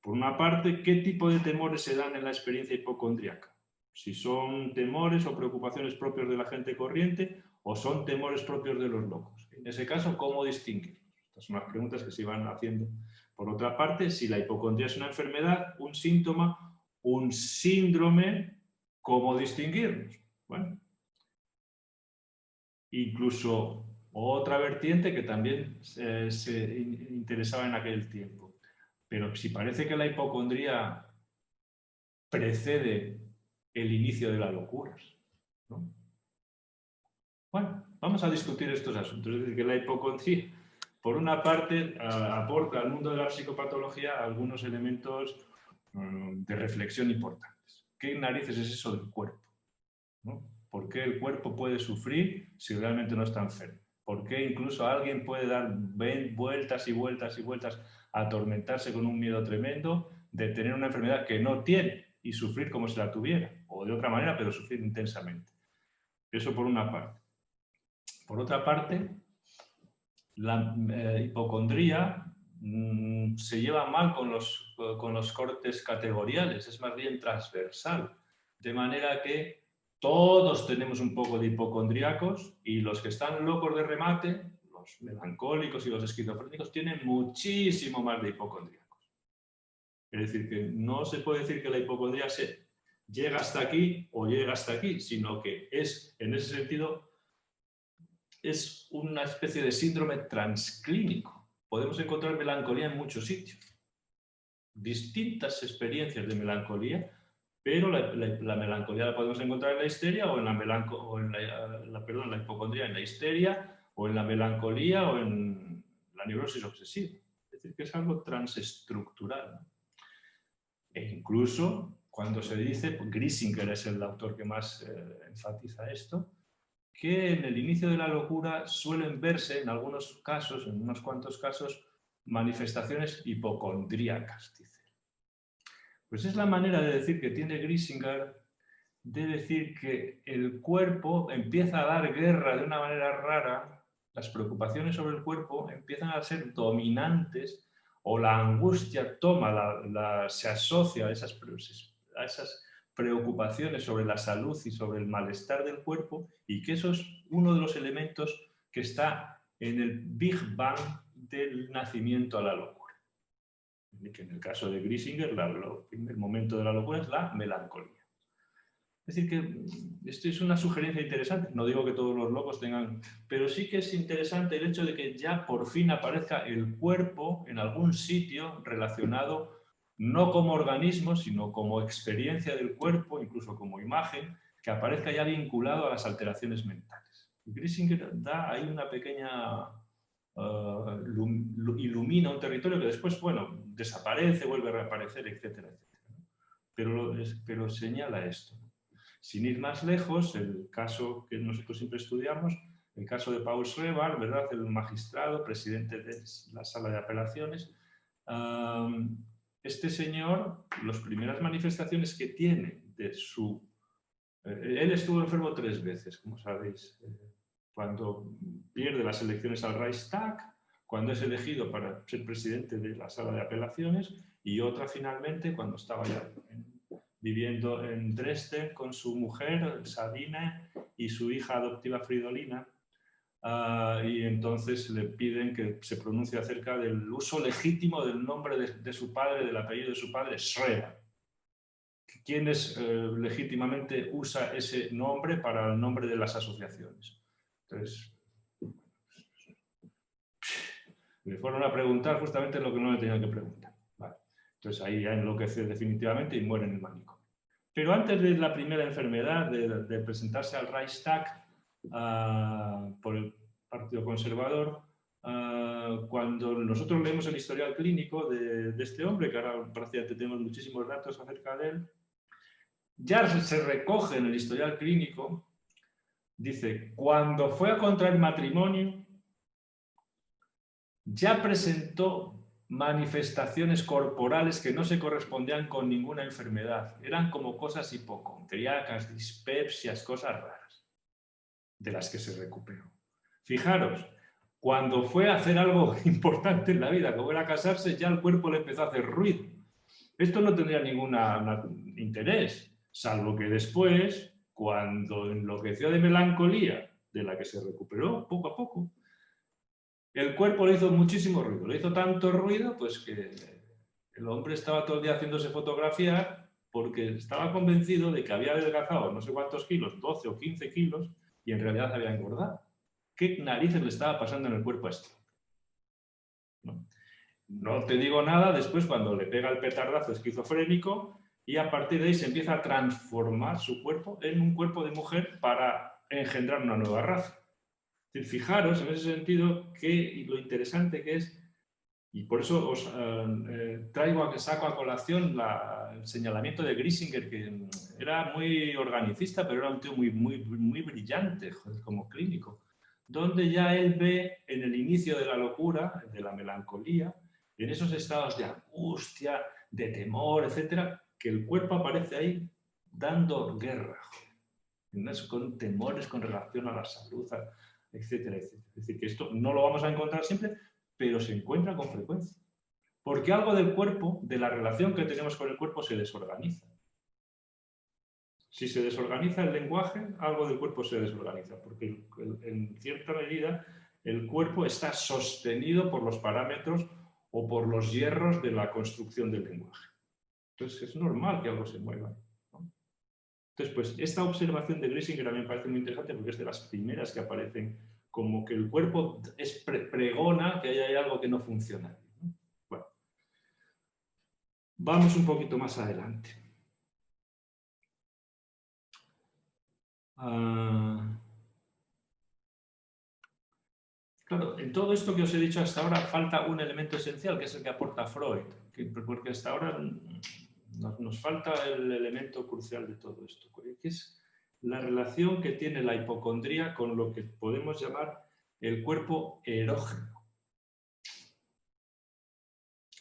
Por una parte, ¿qué tipo de temores se dan en la experiencia hipocondríaca? Si son temores o preocupaciones propios de la gente corriente o son temores propios de los locos. En ese caso, ¿cómo distinguirlos? Estas son las preguntas que se van haciendo. Por otra parte, si la hipocondría es una enfermedad, un síntoma, un síndrome, ¿cómo distinguirlos? Bueno, incluso otra vertiente que también se interesaba en aquel tiempo. Pero si parece que la hipocondría precede el inicio de las locuras, ¿no? Bueno, vamos a discutir estos asuntos. Es decir, que la hipocondría, por una parte, aporta al mundo de la psicopatología algunos elementos de reflexión importantes. ¿Qué narices es eso del cuerpo? ¿No? ¿Por qué el cuerpo puede sufrir si realmente no está enfermo? ¿Por qué incluso alguien puede dar vueltas y vueltas y vueltas a atormentarse con un miedo tremendo de tener una enfermedad que no tiene y sufrir como si la tuviera? O de otra manera, pero sufrir intensamente. Eso por una parte. Por otra parte, la hipocondría se lleva mal con los cortes categoriales, es más bien transversal. De manera que todos tenemos un poco de hipocondríacos y los que están locos de remate, los melancólicos y los esquizofrénicos, tienen muchísimo más de hipocondríacos. Es decir, que no se puede decir que la hipocondría llega hasta aquí o llega hasta aquí, sino que es, en ese sentido, es una especie de síndrome transclínico. Podemos encontrar melancolía en muchos sitios. Distintas experiencias de melancolía, pero la melancolía la podemos encontrar en la histeria o en la hipocondría en la histeria o en la melancolía o en la neurosis obsesiva. Es decir, que es algo transestructural. E incluso cuando se dice, Grisinger es el autor que más enfatiza esto, que en el inicio de la locura suelen verse en algunos casos, en unos cuantos casos, manifestaciones hipocondríacas, dice. Pues es la manera de decir que tiene Grisinger, de decir que el cuerpo empieza a dar guerra de una manera rara, las preocupaciones sobre el cuerpo empiezan a ser dominantes o la angustia se asocia a esas preocupaciones sobre la salud y sobre el malestar del cuerpo, y que eso es uno de los elementos que está en el Big Bang del nacimiento a la locura. Que en el caso de Grisinger, el momento de la locura es la melancolía. Es decir, que esto es una sugerencia interesante. No digo que todos los locos tengan, pero sí que es interesante el hecho de que ya por fin aparezca el cuerpo en algún sitio relacionado no como organismo, sino como experiencia del cuerpo, incluso como imagen, que aparezca ya vinculado a las alteraciones mentales. Grisinger da ahí una pequeña... ilumina un territorio que después, bueno, desaparece, vuelve a reaparecer, etcétera, etcétera. Pero señala esto. Sin ir más lejos, el caso que nosotros siempre estudiamos, el caso de Paul Schreber, ¿verdad? El magistrado, presidente de la sala de apelaciones. Este señor, las primeras manifestaciones que tiene de su... él estuvo enfermo 3 veces, como sabéis. Cuando pierde las elecciones al Reichstag, cuando es elegido para ser presidente de la sala de apelaciones, y otra finalmente cuando estaba ya viviendo en Dresden con su mujer, Sabine, y su hija adoptiva Fridolina, y entonces le piden que se pronuncie acerca del uso legítimo del nombre de su padre, del apellido de su padre, Schreber. ¿Quién legítimamente usa ese nombre para el nombre de las asociaciones? Entonces, me fueron a preguntar justamente lo que no me tenían que preguntar. Vale. Entonces ahí ya enloquece definitivamente y muere en el manicomio. Pero antes de la primera enfermedad, de presentarse al Reichstag por el Partido Conservador, cuando nosotros leemos el historial clínico de este hombre, que ahora prácticamente tenemos muchísimos datos acerca de él, ya se recoge en el historial clínico, dice, cuando fue a contraer matrimonio, ya presentó manifestaciones corporales que no se correspondían con ninguna enfermedad. Eran como cosas hipocondríacas, dispepsias, cosas raras, de las que se recuperó. Fijaros, cuando fue a hacer algo importante en la vida, como era casarse, ya el cuerpo le empezó a hacer ruido. Esto no tendría ningún interés, salvo que después, cuando enloqueció de melancolía, de la que se recuperó poco a poco, el cuerpo le hizo muchísimo ruido. Le hizo tanto ruido pues que el hombre estaba todo el día haciéndose fotografiar porque estaba convencido de que había adelgazado no sé cuántos kilos, 12 o 15 kilos, y en realidad había engordado. ¿Qué narices le estaba pasando en el cuerpo a este? No te digo nada después cuando le pega el petardazo esquizofrénico y a partir de ahí se empieza a transformar su cuerpo en un cuerpo de mujer para engendrar una nueva raza. Fijaros en ese sentido lo interesante que es, y por eso os saco a colación el señalamiento de Grisinger, que era muy organicista, pero era un tío muy brillante, joder, como clínico. donde ya él ve en el inicio de la locura, de la melancolía, en esos estados de angustia, de temor, etcétera, que el cuerpo aparece ahí dando guerra, con temores con relación a la salud, etcétera, etcétera. Es decir, que esto no lo vamos a encontrar siempre, pero se encuentra con frecuencia. Porque algo del cuerpo, de la relación que tenemos con el cuerpo, se desorganiza. Si se desorganiza el lenguaje, algo del cuerpo se desorganiza, porque en cierta medida el cuerpo está sostenido por los parámetros o por los hierros de la construcción del lenguaje. Entonces es normal que algo se mueva, ¿no? Entonces, pues esta observación de Glessinger a mí me parece muy interesante porque es de las primeras que aparecen como que el cuerpo pregona que hay algo que no funciona, ¿no? Bueno, vamos un poquito más adelante. Claro, en todo esto que os he dicho hasta ahora falta un elemento esencial, que es el que aporta Freud, porque hasta ahora nos falta el elemento crucial de todo esto, que es la relación que tiene la hipocondría con lo que podemos llamar el cuerpo erógeno.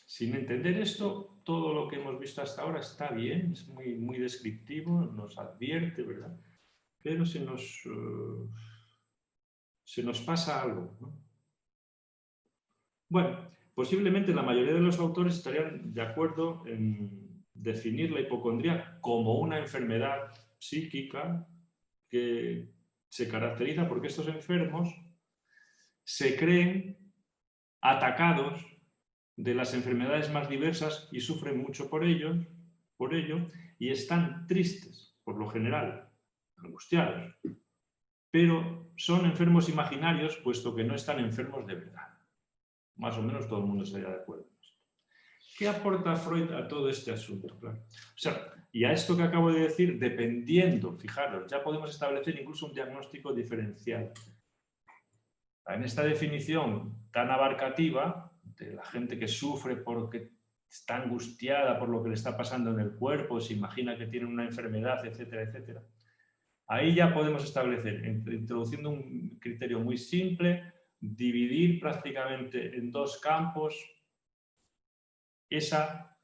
Sin entender esto, todo lo que hemos visto hasta ahora está bien, es muy descriptivo, nos advierte, ¿verdad? Pero se nos pasa algo, ¿no? Bueno, posiblemente la mayoría de los autores estarían de acuerdo en definir la hipocondría como una enfermedad psíquica que se caracteriza porque estos enfermos se creen atacados de las enfermedades más diversas y sufren mucho por ello y están tristes, por lo general, angustiados, pero son enfermos imaginarios puesto que no están enfermos de verdad. Más o menos todo el mundo estaría de acuerdo con esto. ¿Qué aporta Freud a todo este asunto? Claro. O sea, y a esto que acabo de decir, dependiendo, fijaros, ya podemos establecer incluso un diagnóstico diferencial. En esta definición tan abarcativa de la gente que sufre porque está angustiada por lo que le está pasando en el cuerpo, se imagina que tiene una enfermedad, etcétera, etcétera. Ahí ya podemos establecer, introduciendo un criterio muy simple, dividir prácticamente en dos campos esa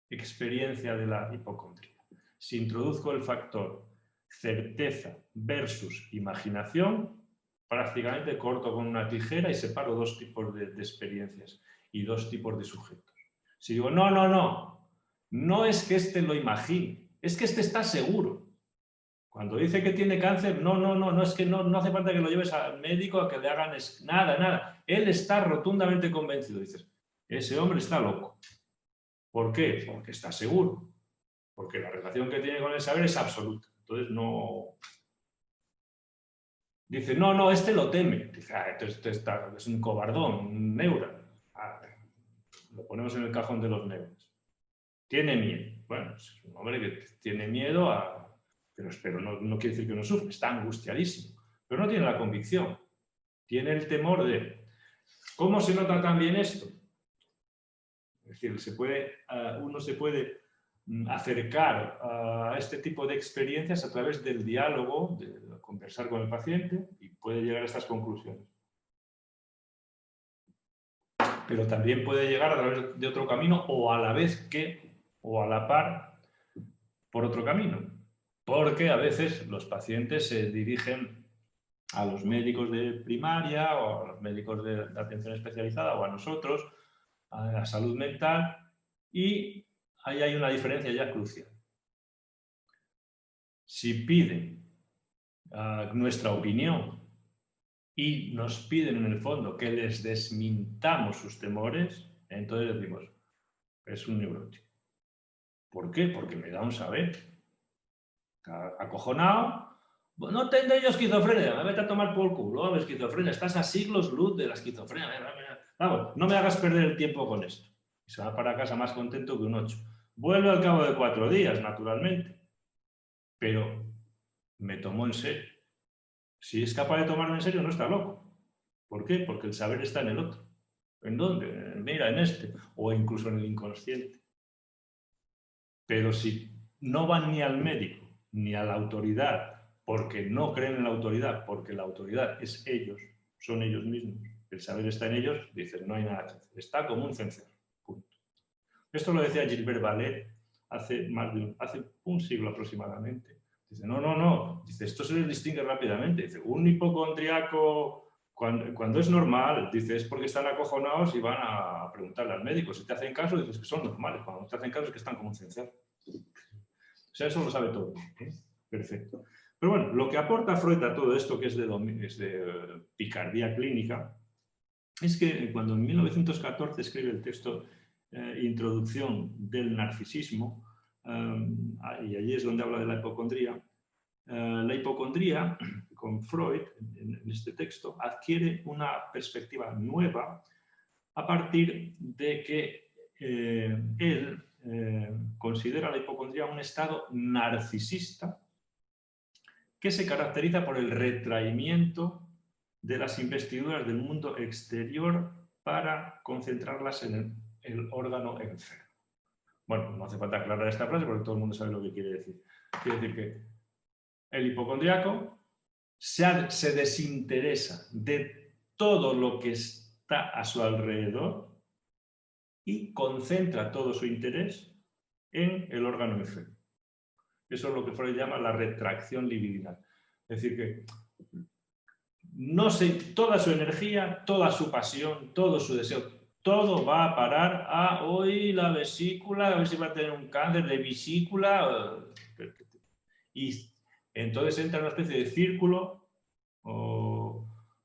experiencia de la hipocondría. Si introduzco el factor certeza versus imaginación, prácticamente corto con una tijera y separo dos tipos de experiencias y dos tipos de sujetos. Si digo, no es que este lo imagine, es que este está seguro. Cuando dice que tiene cáncer, no es que no hace falta que lo lleves al médico a que le hagan nada. Él está rotundamente convencido. Dices, ese hombre está loco. ¿Por qué? Porque está seguro. Porque la relación que tiene con el saber es absoluta. Entonces no... Dice, este lo teme. Dice, es un cobardón, un neura. Lo ponemos en el cajón de los neuras. Tiene miedo. Bueno, es un hombre que tiene miedo a... Pero no quiere decir que no sufre, está angustiadísimo. Pero no tiene la convicción. Tiene el temor de... ¿Cómo se nota también esto? Es decir, uno se puede acercar a este tipo de experiencias a través del diálogo, de conversar con el paciente y puede llegar a estas conclusiones. Pero también puede llegar a través de otro camino o a la vez que, o a la par, por otro camino. Porque a veces los pacientes se dirigen a los médicos de primaria o a los médicos de atención especializada o a nosotros, a la salud mental, y ahí hay una diferencia ya crucial. Si piden nuestra opinión y nos piden en el fondo que les desmintamos sus temores, entonces decimos, es un neurótico. ¿Por qué? Porque me da un saber. Acojonado. No tengo yo esquizofrenia, me vete a tomar por culo, esquizofrenia, estás a siglos luz de la esquizofrenia. Vamos, no me hagas perder el tiempo con esto. Y se va para casa más contento que un 8. Vuelve al cabo de 4 días, naturalmente. Pero me tomó en serio. Si es capaz de tomarme en serio, no está loco. ¿Por qué? Porque el saber está en el otro. ¿En dónde? Mira, en este. O incluso en el inconsciente. Pero si no van ni al médico, ni a la autoridad, porque no creen en la autoridad, porque la autoridad es ellos, son ellos mismos. El saber está en ellos, dicen, no hay nada que hacer. Está como un cencerro. Punto. Esto lo decía Gilbert Ballet hace un siglo aproximadamente. Dice, no. Dice, esto se les distingue rápidamente. Dice, un hipocondriaco, cuando es normal, dice, es porque están acojonados y van a preguntarle al médico. Si te hacen caso, dices que son normales. Cuando te hacen caso es que están como un cencerro. O sea, eso lo sabe todo. Perfecto. Pero bueno, lo que aporta Freud a todo esto, que es de picardía clínica, es que cuando en 1914 escribe el texto Introducción del narcisismo, y allí es donde habla de la hipocondría, con Freud, en este texto, adquiere una perspectiva nueva a partir de que él considera la hipocondría un estado narcisista que se caracteriza por el retraimiento de las investiduras del mundo exterior para concentrarlas en el órgano enfermo. Bueno, no hace falta aclarar esta frase porque todo el mundo sabe lo que quiere decir. Quiere decir que el hipocondriaco se desinteresa de todo lo que está a su alrededor y concentra todo su interés en el órgano enfermo. Eso es lo que Freud llama la retracción libidinal. Es decir, que no sé, toda su energía, toda su pasión, todo su deseo, todo va a parar a hoy la vesícula, a ver si va a tener un cáncer de vesícula. Y entonces entra en una especie de círculo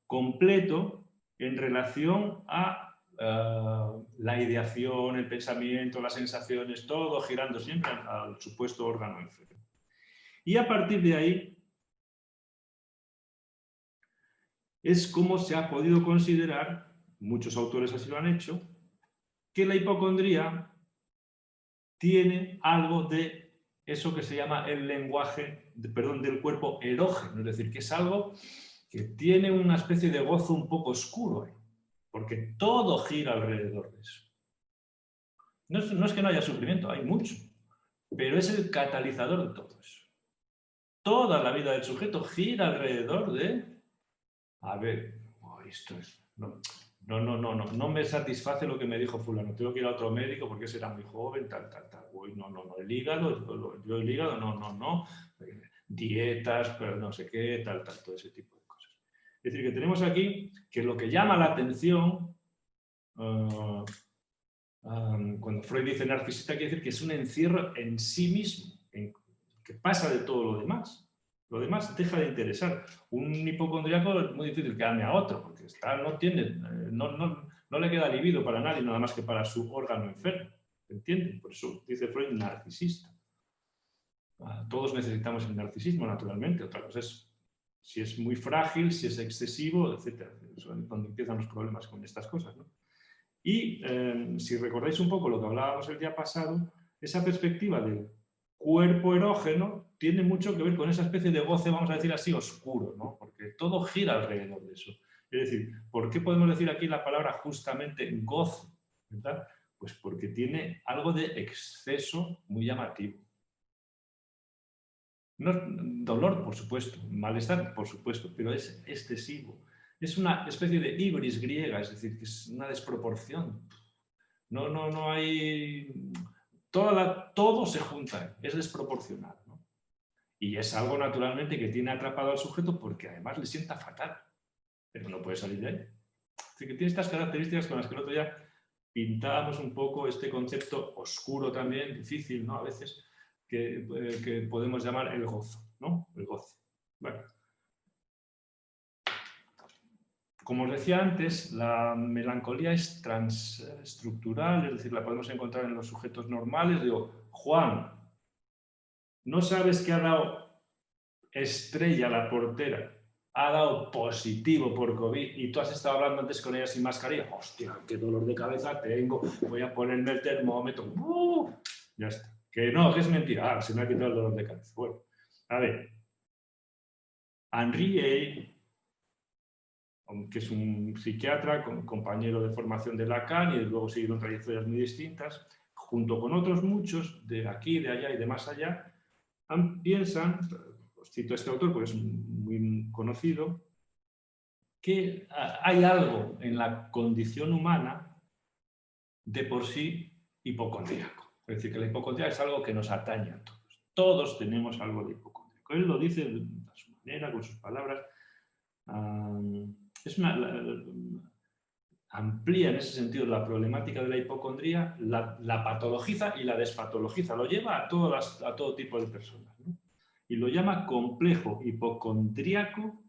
completo en relación a la ideación, el pensamiento, las sensaciones, todo girando siempre al supuesto órgano enfermo. Y a partir de ahí es como se ha podido considerar, muchos autores así lo han hecho, que la hipocondría tiene algo de eso que se llama el lenguaje, del cuerpo erógeno, es decir, que es algo que tiene una especie de gozo un poco oscuro, porque todo gira alrededor de eso. No es que no haya sufrimiento, hay mucho, pero es el catalizador de todo eso. Toda la vida del sujeto gira alrededor de... A ver, esto es... No me satisface lo que me dijo fulano, tengo que ir a otro médico porque ese era muy joven, tal. Uy, no, el hígado, yo el hígado, no, dietas, pero no sé qué, tal, todo ese tipo de cosas. Es decir, que tenemos aquí que lo que llama la atención, cuando Freud dice narcisista, quiere decir que es un encierro en sí mismo, que pasa de todo lo demás. Lo demás deja de interesar. Un hipocondriaco es muy difícil que ame a otro, porque no le queda libido para nadie, nada más que para su órgano enfermo. ¿Entienden? Por eso dice Freud narcisista. Todos necesitamos el narcisismo, naturalmente. Otra cosa es si es muy frágil, si es excesivo, etc. Eso es donde empiezan los problemas con estas cosas, ¿no? Y si recordáis un poco lo que hablábamos el día pasado, esa perspectiva del cuerpo erógeno tiene mucho que ver con esa especie de goce, vamos a decir así, oscuro, ¿no? Porque todo gira alrededor de eso. Es decir, ¿por qué podemos decir aquí la palabra justamente gozo? ¿Verdad? Pues porque tiene algo de exceso muy llamativo. No, dolor, por supuesto, malestar, por supuesto, pero es excesivo. Es una especie de ibris griega, es decir, que es una desproporción. No hay... Todo se junta, es desproporcional, ¿no? Y es algo naturalmente que tiene atrapado al sujeto porque además le sienta fatal, pero no puede salir de ahí. Así que tiene estas características con las que el otro día pintábamos un poco este concepto oscuro también, difícil, ¿no? A veces, que podemos llamar el gozo, ¿no? El goce. Bueno. Como os decía antes, la melancolía es transestructural, es decir, la podemos encontrar en los sujetos normales. Digo, Juan, ¿no sabes que ha dado Estrella, la portera? Ha dado positivo por COVID y tú has estado hablando antes con ella sin mascarilla. Hostia, qué dolor de cabeza tengo. Voy a ponerme el termómetro. Ya está. Que no, que es mentira. Se me ha quitado el dolor de cabeza. Bueno, a ver. Henri, que es un psiquiatra, compañero de formación de Lacan y luego siguieron trayectorias muy distintas, junto con otros muchos de aquí, de allá y de más allá, piensan, os cito a este autor porque es muy conocido, que hay algo en la condición humana de por sí hipocondríaco. Es decir, que la hipocondría es algo que nos atañe a todos. Todos tenemos algo de hipocondríaco. Él lo dice a su manera, con sus palabras. Amplía en ese sentido la problemática de la hipocondría, la patologiza y la despatologiza. Lo lleva a todo tipo de personas, ¿no? Y lo llama complejo hipocondríaco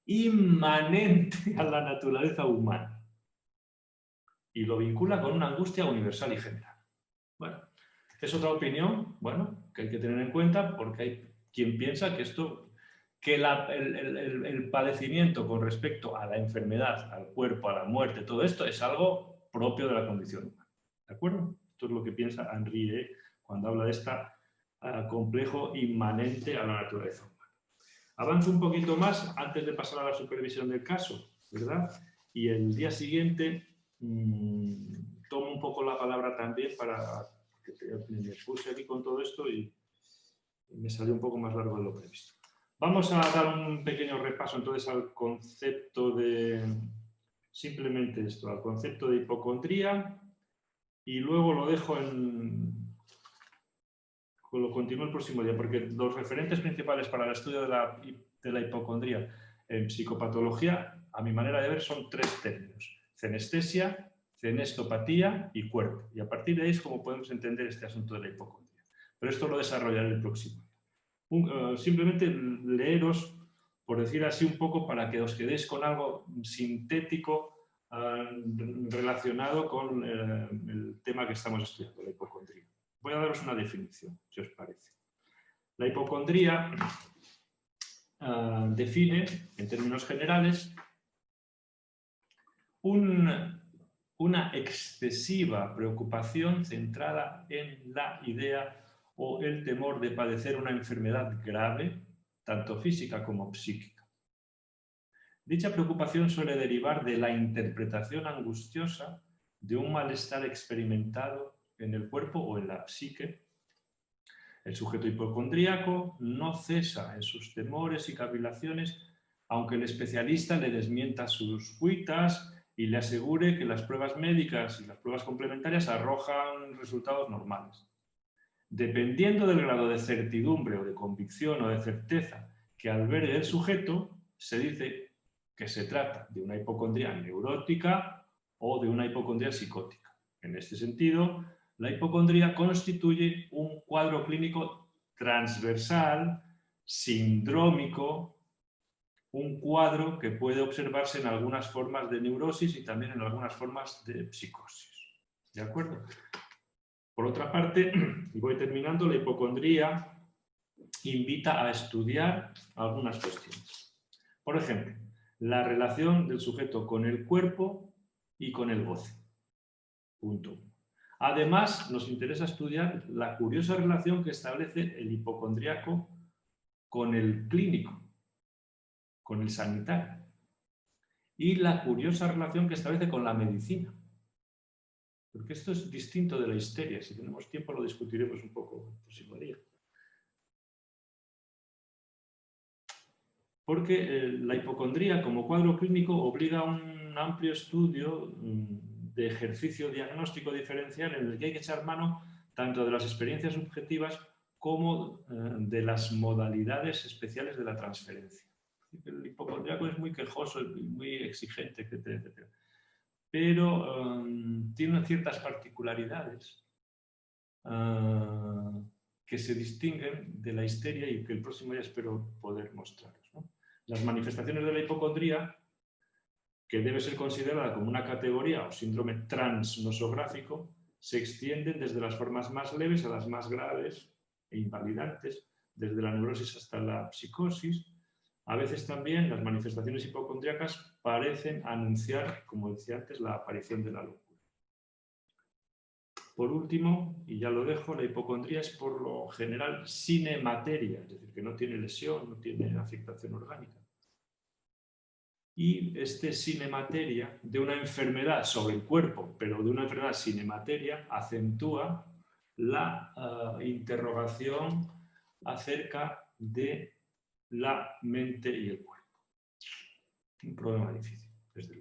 inmanente a la naturaleza humana. Y lo vincula con una angustia universal y general. Bueno, es otra opinión, bueno, que hay que tener en cuenta porque hay quien piensa que el padecimiento con respecto a la enfermedad, al cuerpo, a la muerte, todo esto es algo propio de la condición humana. ¿De acuerdo? Esto es lo que piensa Henri cuando habla de este complejo inmanente a la naturaleza humana. Avanzo un poquito más antes de pasar a la supervisión del caso, ¿verdad? Y el día siguiente tomo un poco la palabra también para que me puse aquí con todo esto y me salió un poco más largo de lo previsto. Vamos a dar un pequeño repaso entonces al concepto de, simplemente esto, al concepto de hipocondría y luego lo dejo lo continúo el próximo día, porque los referentes principales para el estudio de la hipocondría en psicopatología, a mi manera de ver, son 3 términos: cenestesia, cenestopatía y cuerpo. Y a partir de ahí es como podemos entender este asunto de la hipocondría. Pero esto lo desarrollaré el próximo día. Simplemente leeros, por decir así un poco, para que os quedéis con algo sintético relacionado con el tema que estamos estudiando, la hipocondría. Voy a daros una definición, si os parece. La hipocondría define, en términos generales, una excesiva preocupación centrada en la idea o el temor de padecer una enfermedad grave, tanto física como psíquica. Dicha preocupación suele derivar de la interpretación angustiosa de un malestar experimentado en el cuerpo o en la psique. El sujeto hipocondríaco no cesa en sus temores y cavilaciones, aunque el especialista le desmienta sus cuitas y le asegure que las pruebas médicas y las pruebas complementarias arrojan resultados normales. Dependiendo del grado de certidumbre o de convicción o de certeza que albergue el sujeto, se dice que se trata de una hipocondría neurótica o de una hipocondría psicótica. En este sentido, la hipocondría constituye un cuadro clínico transversal, sindrómico, un cuadro que puede observarse en algunas formas de neurosis y también en algunas formas de psicosis. ¿De acuerdo? Por otra parte, y voy terminando, la hipocondría invita a estudiar algunas cuestiones. Por ejemplo, la relación del sujeto con el cuerpo y con el goce. Punto 1. Además, nos interesa estudiar la curiosa relación que establece el hipocondríaco con el clínico, con el sanitario, y la curiosa relación que establece con la medicina. Porque esto es distinto de la histeria. Si tenemos tiempo lo discutiremos un poco el próximo día. Porque la hipocondría como cuadro clínico obliga a un amplio estudio de ejercicio diagnóstico diferencial en el que hay que echar mano tanto de las experiencias subjetivas como de las modalidades especiales de la transferencia. El hipocondríaco es muy quejoso y muy exigente, etc. Pero tiene ciertas particularidades que se distinguen de la histeria y que el próximo día espero poder mostraros, ¿no? Las manifestaciones de la hipocondría, que debe ser considerada como una categoría o síndrome transnosográfico, se extienden desde las formas más leves a las más graves e invalidantes, desde la neurosis hasta la psicosis. A veces también las manifestaciones hipocondríacas parecen anunciar, como decía antes, la aparición de la locura. Por último, y ya lo dejo, la hipocondría es por lo general sine materia, es decir, que no tiene lesión, no tiene afectación orgánica. Y este sine materia de una enfermedad sobre el cuerpo, pero de una enfermedad sine materia, acentúa la interrogación acerca de la mente y el cuerpo. Un problema difícil, desde luego.